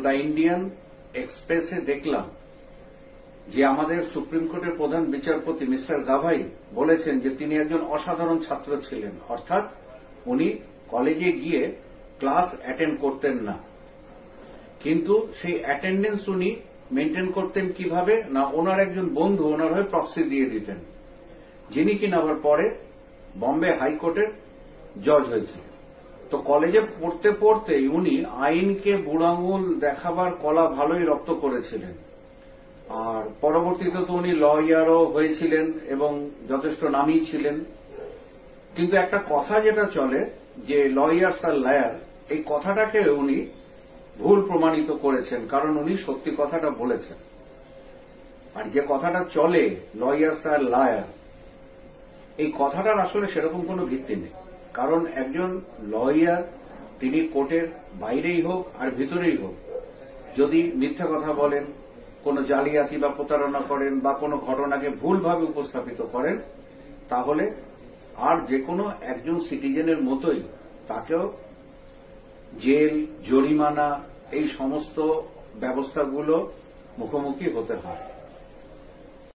The Indian এক্সপ্রেসে দেখলাম যে আমাদের সুপ্রিম কোর্টের প্রধান বিচারপতি মিস্টার গাভাই বলেছেন যে তিনি একজন অসাধারণ ছাত্র ছিলেন, অর্থাৎ উনি কলেজে গিয়ে ক্লাস অ্যাটেন্ড করতেন না, কিন্তু সেই অ্যাটেন্ডেন্স উনি মেনটেন করতেন কিভাবে না, ওনার একজন বন্ধু ওনার হয়ে প্রক্সি দিয়ে দিতেন, যিনি কিনা আবার পরে বম্বে হাইকোর্টের জজ হয়েছিলেন। তো কলেজে পড়তে পড়তেই উনি আইনকে বুড়াঙ্গুল দেখাবার কলা ভালোই রপ্ত করেছিলেন, আর পরবর্তীতে তো উনি লয়ারও হয়েছিলেন এবং যথেষ্ট নামী ছিলেন। কিন্তু একটা কথা যেটা চলে যে লয়ার্স আর লায়ার, এই কথাটাকে উনি ভুল প্রমাণিত করেছেন, কারণ উনি সত্যি কথাটা বলেছেন। আর যে কথাটা চলে লয়ার্স আর লায়ার, এই কথাটার আসলে সেরকম কোনো ভিত্তি নেই, কারণ একজন লয়ার তিনি কোর্টের বাইরেই হোক আর ভিতরেই হোক যদি মিথ্যা কথা বলেন, কোনো জালিয়াতি বা প্রতারণা করেন বা কোনো ঘটনাকে ভুলভাবে উপস্থাপিত করেন, তাহলে আর যে কোনো একজন সিটিজেনের মতোই তাকেও জেল, জরিমানা এই সমস্ত ব্যবস্থাগুলো মুখোমুখি হতে হয়।